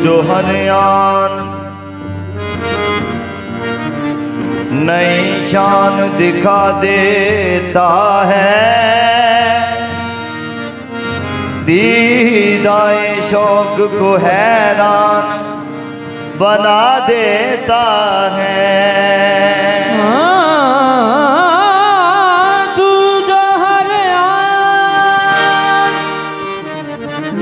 जो हरियाण नई शान दिखा देता है, दीदाए शौक को हैरान बना देता है। तू जो हरियाण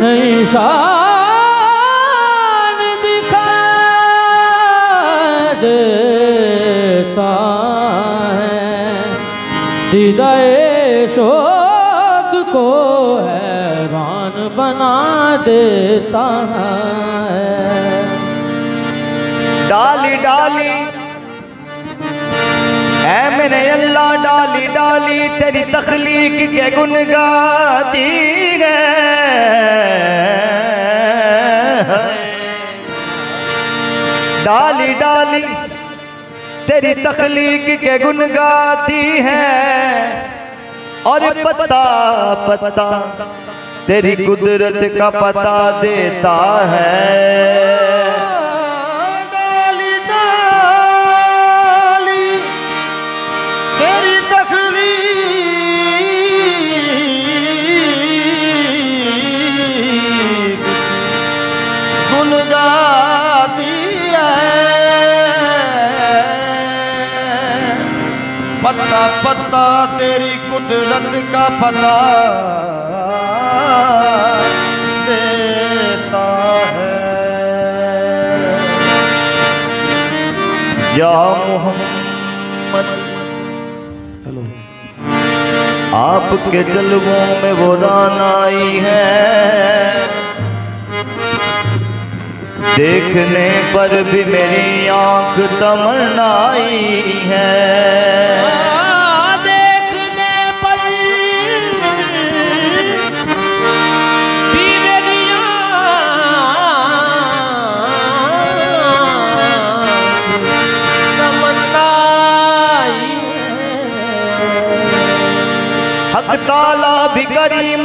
नई शान दिखा देता है, दीदाए शौक को हैरान बना देता है। डाली डाली ऐ मेरे अल्लाह डाली डाली तेरी तख्लीक के गुन गाती है। डाली डाली तेरी तख्लीक के गुन गाती है, और पता पता तेरी कुदरत का पता देता है। डाली डाली तेरी तख्लीक गुन गाती है, पता पता तेरी कुदरत का पता देता है। या मोहम्मद हेलो, आपके जलवों में वो रान आई है, देखने पर भी मेरी आंख तमन्नाई है। देखने पर भी मेरी आँख तमन्नाई है। हक ताला भी करीम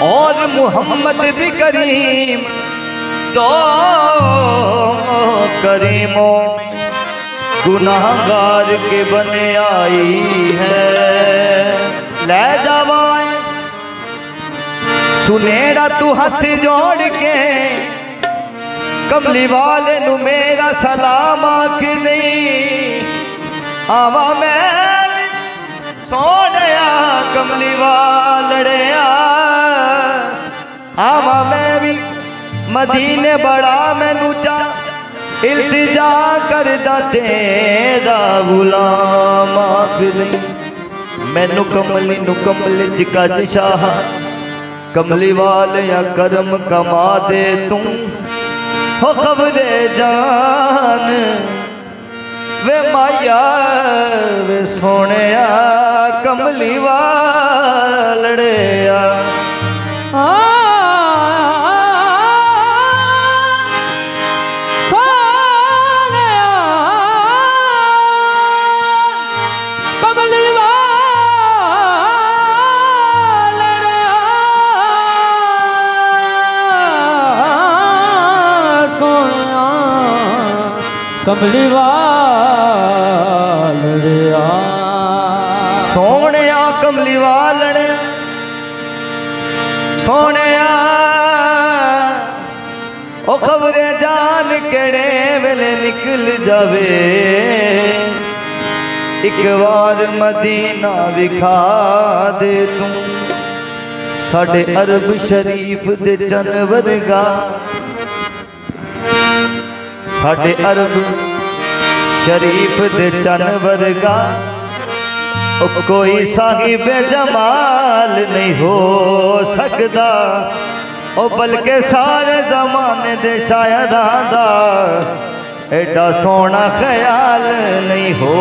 और मोहम्मद भी करीम, दो करीमों में गुनाहगार के बने आई है। ले जावाए सुनेरा तू हाथ जोड़ के, कमली वाले नु मेरा सलाम आख नहीं। आवा मैं सोनिया कमली वालड़िया, आवा मैं भी मदीने बड़ा मैनू चा, इल्तिजा करदा तेरा गुलाम आख नहीं। मैनू कमली नु कमली चिकज शाह, कमली वाले या करम कमा दे तू हो खबरे जान। वे माया वे सोनिया कमली वालड़िया। कमली वालड़िया सोनिया कमली वालड़िया, सोनिया ओ खबरे जान केड़े वेले निकल जावे। एक बार मदीना विखा दे तू, साडे अरब शरीफ दे चन वर्गा, साडे अरब शरीफ दे चन वर्गा ओ कोई साहिब जमाल नहीं हो सकता। ओ बल्कि सारे जमाने दे शायरां दा एडा सोना ख्याल नहीं हो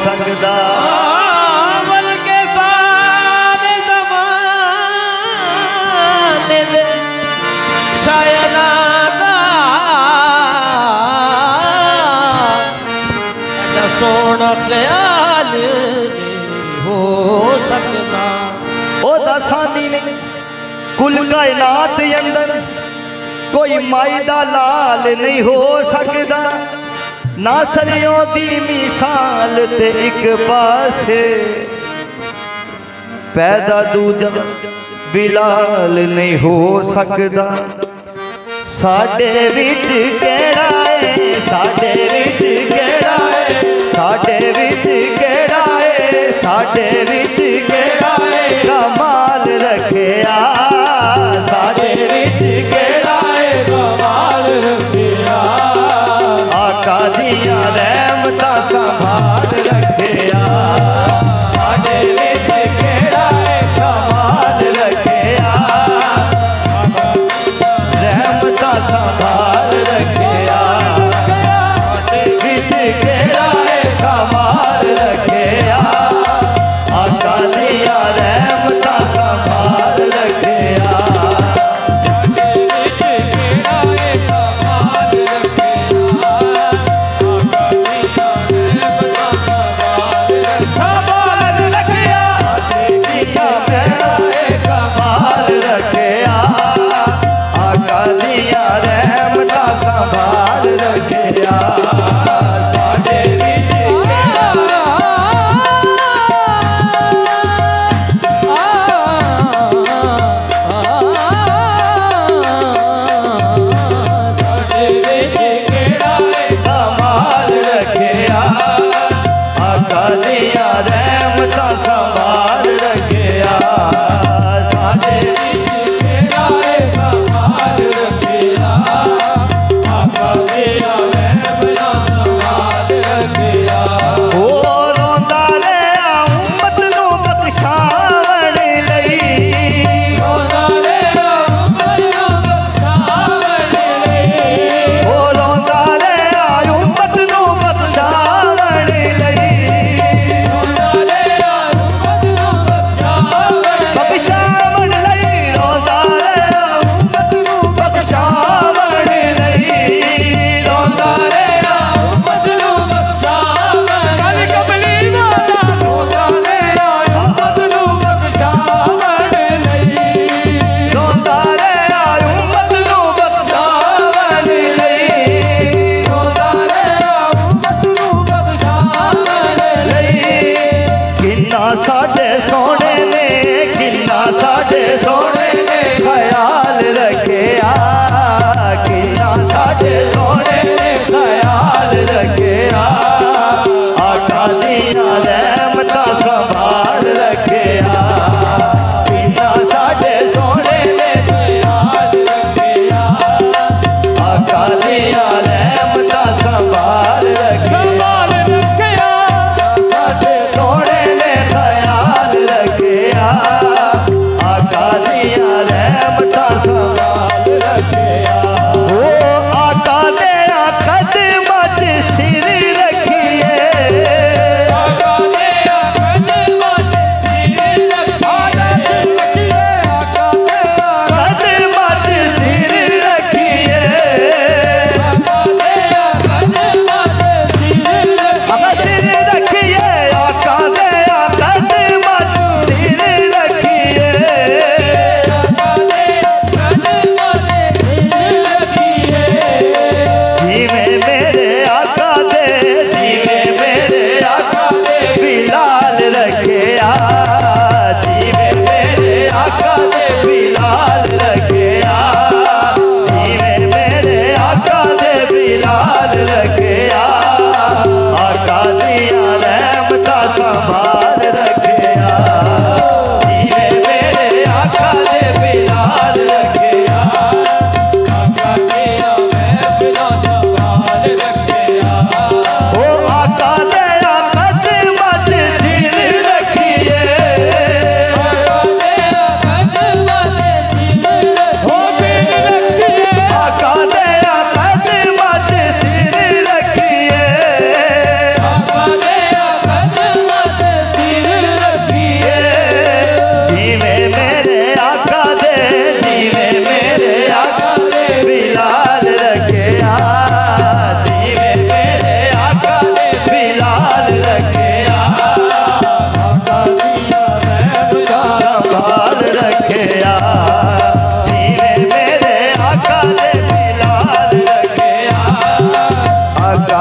सकता। बल्कि सारे जमाने दे शायरां दा एडा सोना ख्याल हो सकता। ओ दसानी नहीं कुल कायनात अंदर कोई माई दा लाल नहीं हो सकदा, ना सरियों दी मिसाल ते एक पासे पैदा दूजा बिलाल नहीं हो सकदा। साडे विच केड़ा है, साडे विच केड़ा है, साडे विच केड़ा है, साडे विच केड़ा है कमाल रखिया, साडे विच केड़ा है कमाल रखिया, आका दिया रहमतां संभाल रखिया, साडे विच केड़ा है कमाल रखिया, रहमतां संभाल रखिया, साडे विच केड़ा है कमाल रखिया, आका दिया रहमतां संभाल रखिया, साडे विच केड़ा है कमाल रखिया, आका दिया रहमतां संभाल रखिया, साडे दिया केड़ा है कमाल रखिया, आका दिया रहमतां संभाल रखिया, साडे विच कमाल रखिया, आका दिया रहमतां संभाल रखिया, साडे विच केड़ा है कमाल रखिया, आका दिया रहमतां संभाल रखिया। ओ रोंदा रहा उम्मत नूं बख्शावण लई, रोंदा रहा उम्मत नूं बख्शावण लई, ओ रोंदा रहा उम्मत नूं बख्शावण लई, रोंदा रहा उम्मत नूं बख्शावण लई, रोंदा रहा उम्मत नूं बख्शावण लई, रोंदा रहा उम्मत नूं बख्शावण लई, कमली वाला रोंदा रहा उम्मत नूं बख्शावण लई, रोंदा रहा उम्मत नूं बख्शावण लई, रोंदा रहा उम्मत नूं बख्शावण लई। किन्ना साडे सोने ने, किन्ना साडे सोने ने ख्याल रखिया, किन्ना साडे सोने ने ख्याल रखिया, आका दिया रहमतां संभाल रखिया, किन्ना साडे सोने ने ख्याल रखिया, आका दिया रहमतां संभाल रखिया, साडे सोने ने ख्याल रखिया, आका दिया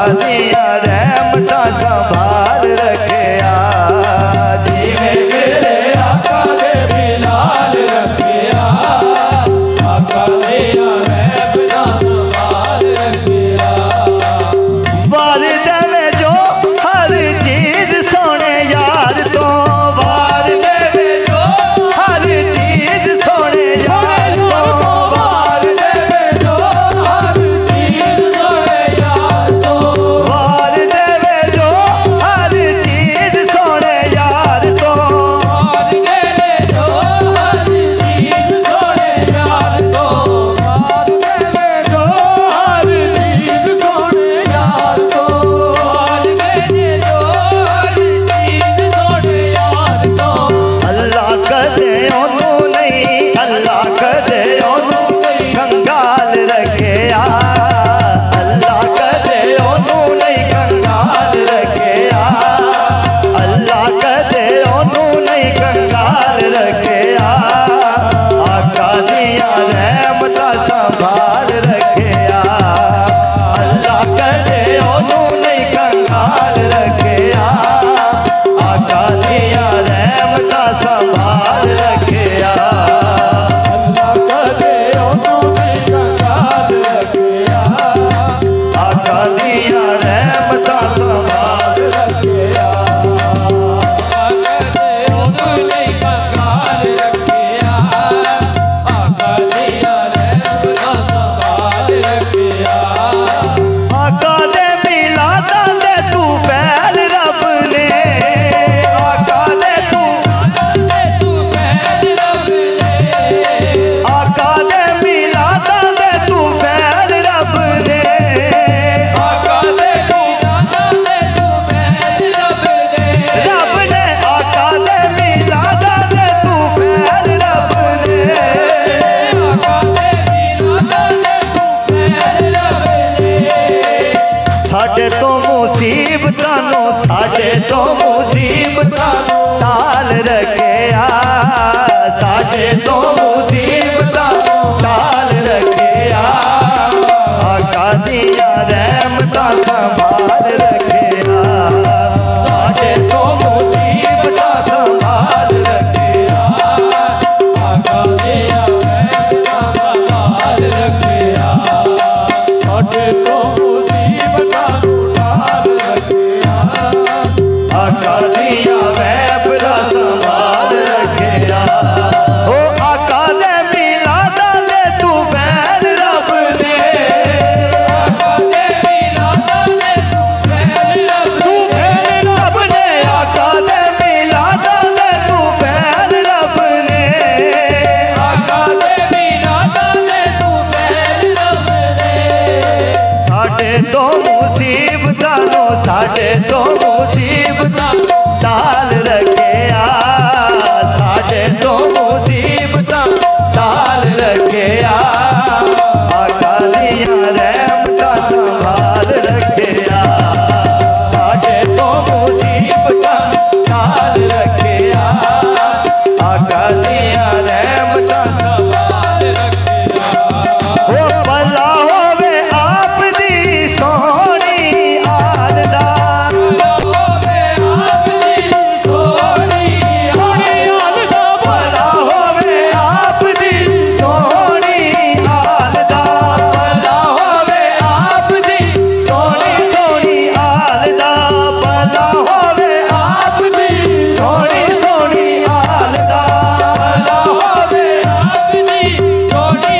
आका दिया रहमतां संभाल रखिया जिवें मेरे आका दे बिलाल रखिया आका दिया रहमतां संभाल रखिया वार देवे जो हर चीज सोने यार तो वार देवे जो हर चीज सोने यार तो वार देवे जो हर चीज सोने यार तो वार देवे जो हर चीज सोने यार तो वार देवे जो हर चीज सोने यार तो वार देवे जो हर चीज सोने यार तो वार देवे जो हर चीज सोने यार तो अल्लाह कदे ओनू नहीं अल्लाह कदे ओनू नहीं कंगाल रखिया अल्लाह कदे ओनू नहीं कंगाल रखिया अल्लाह कदे ओनू नहीं कंगाल रखिया आका दिया रहमतां संभाल रखिया अल्लाह कदे ओनू नहीं कंगाल रखिया आका दिया रहमतां संभाल रखिया अल्लाह कदे ओनू नहीं कंगाल रखिया आका दिया रहमतां संभाल रखिया आका दे मिलादा दे तू फैल रब ने आका दे तू आका दे मिलादा दे तू फैल रब ने आका दे तू रब ने आका दे मिलादा दे तू फैल रब ने साडे तो मुसीबतां नो साडे तो मुसीबतां नो टाल रखिया साडे तो मुसीबतां नो टाल रखिया आका दिया रहमतां संभाल रखिया साडे तो मुसीबतां संभाल रखिया आका दिया रहमतां संभाल रखिया साडे तो मुसीबतां नु टाल रखिया आका दिया वैभला संभाल रखिया ओ आका दे मिलादा दे तू फैल रब ने आका दे मिलादा दे तू फैल रब ने आका दे मिलादा दे तू फैल रब ने आका दे मिलादा दे तू फैल रब ने साडे तो मुसीबतां नो साडे तो मुसीबतां टाल रखिया साडे तो मुसीबतां टाल रखिया आका दिया रहमतां संभाल रखिया साडे तो मुसीबतां टाल रखिया आका दिया रहमतां संभाल रखिया ओ भला होवे आप दी सोहनी आलदा भला होवे आप दी सोहनी आलदा भला होवे आप दी सोहनी आलदा भला होवे आप दी सोहनी आलदा भला होवे आप दी सोहनी आलदा भला होवे आप दी सोहनी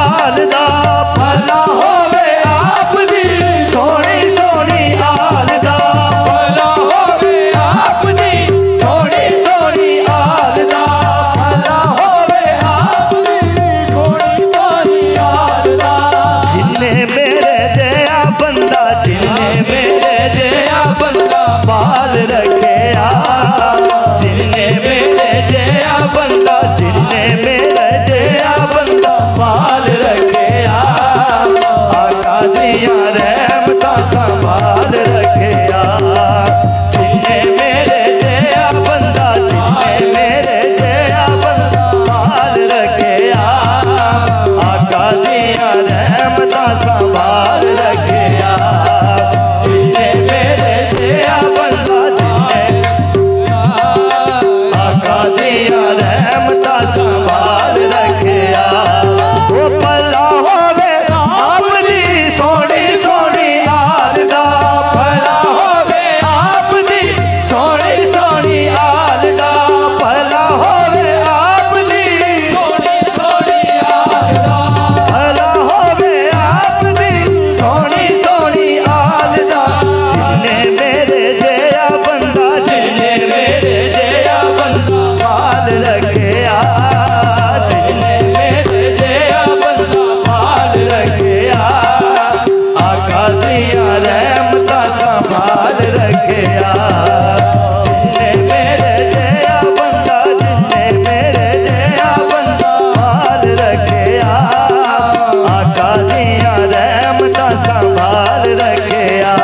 आलदा संभाल रखिया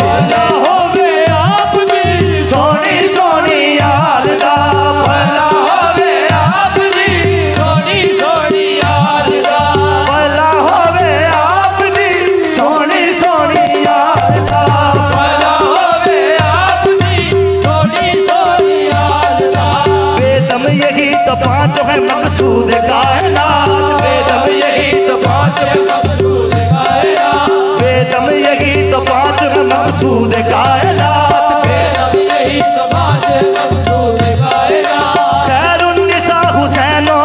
भला होवे आप दी सोनी सोनी यार दा भला होवे आप दी सोनी सोनी यार दा भला होवे आप दी सोनी सोनी यार दा भला होवे आप दी सोनी सोनी यार दा बेदम यही तो पांच है मकसूद कायनात बेदम यही तो पांच मकसूद कायनात बेदम यही तो पांच है मकसूद कायनात बेदम यही तो पांच मकसूद कायनात खैरुन्निसा हुसैनो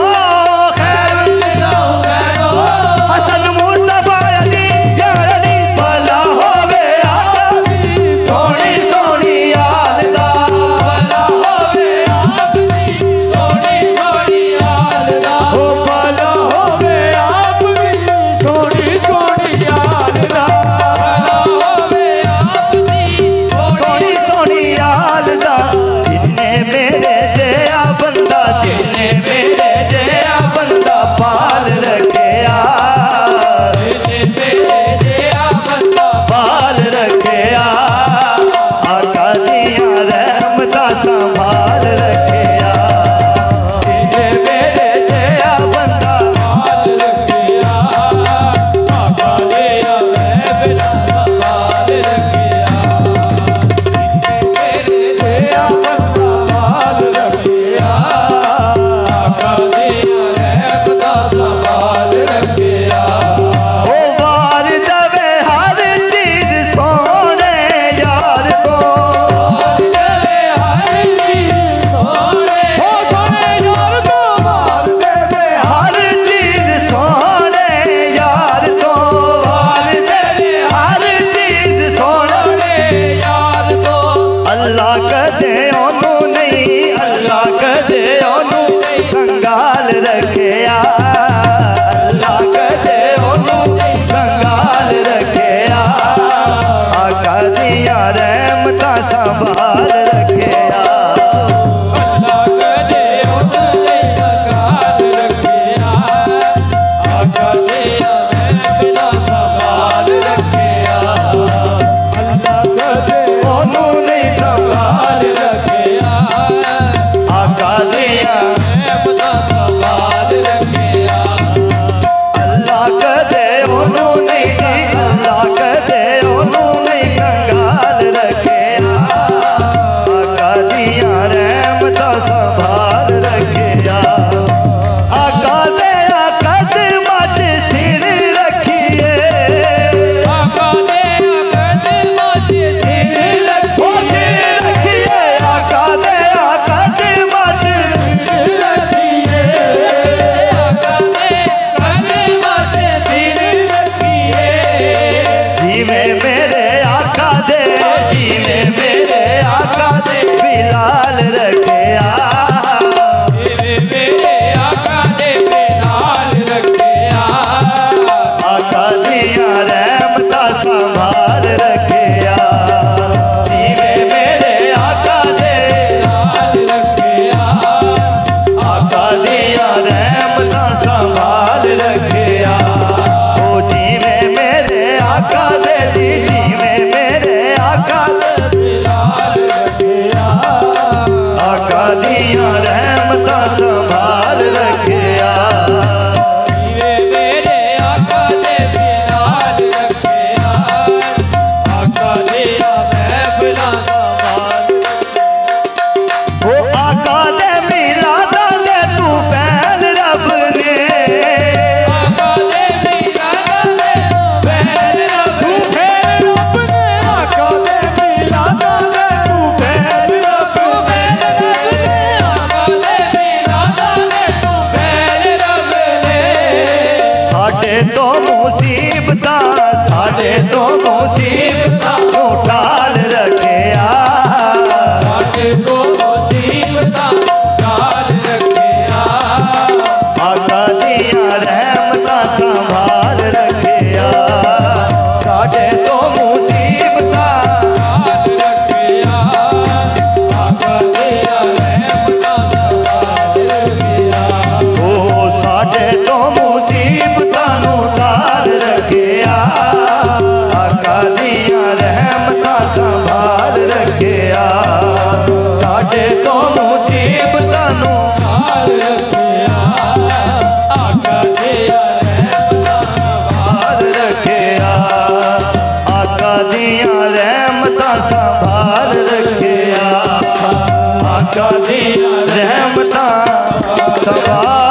खैरुन्निसा हुसैनो हसन मुस्तफा अली या अली भला होवे आका सोनी सोनी यार दा भला होवे आप दी सोनी सोनी यार दा ओ भला होवे आप भी सोनी सोनी यार दा भला होवे आप दी सोनी सोनी यार दा जिन्ने मेरे जया बंदा जिन्ने मेरे जया बंदा पाल रखिया मेरे जिया बंदा पाल रखिया आका दिया रहमता संभाल रखिया जिन्ने मेरे जया बंदा पाल रखिया आका दिया महफिला संभाल रखिया मेरे जया बंदा पाल रखिया आका दिया रहमता संभाल रखिया ओ वार दवे हर चीज सोने यार को चले हर चीज सोने हो सोने यार तो वार दवे हर चीज सोने यार को वार दवे हर चीज सोने यार तो अल्लाह कदे ओनू नहीं अल्लाह कदे ओनू कंगाल रखिया अल्लाह कदे ओनू कंगाल रखिया आका दिया रहमता संभाल रखिया अल्लाह कदे उन्हें कंगाल रखिया आका दिया महफिला संभाल रखिया अल्लाह कदे ओनू नहीं संभाल संभाल रखिया आका दिया महफिला संभाल रखिया अल्लाह कदे ओनू नहीं अल्लाह कदे ओनू नहीं कंगाल रखिया आका दिया रहमता संभाल रखिया आका दिया कदमां च सिर रखिए आका दे कदमां च सिर ओ सिर रखिए आका दिया कदमां च रखिए आका दे कदमां च सिर रखिए जीवे मेरे आका दे जीवे मेरे आका दे बिलाल रखिया मेरे आका दे बिलाल रखिया आका दिया रहमता संभाल रखिया जीवे मेरे आका दे बिलाल रखिया आका दिया रहमता संभाल रखिया ओ जीवे मेरे आका दे जी जीवे मेरे आका दे बिलाल रखिया आका दिया रहमता संभाल रखिया मेरे आका दे बिलाल रखिया आका दिया महफिला संभाल ओ आका दे मिलादा दे तू फैल रब ने आका दे मिलादा दे फैल रब ने आका दे मिलादा दे तू फैल रब ने आका दे मिलादा दे फैल रब ने साडे तो मुसीबतां तू टाल रखिया साडे को मुसीबतां टाल रखिया आका दिया रहमता संभाल रखिया साडे तो मुसीबतां टाल रखिया आका दिया रहमता संभाल रखिया ओ साडे तो मुसीबतां नू टाल रखिया पाका दिया रहमतां सवार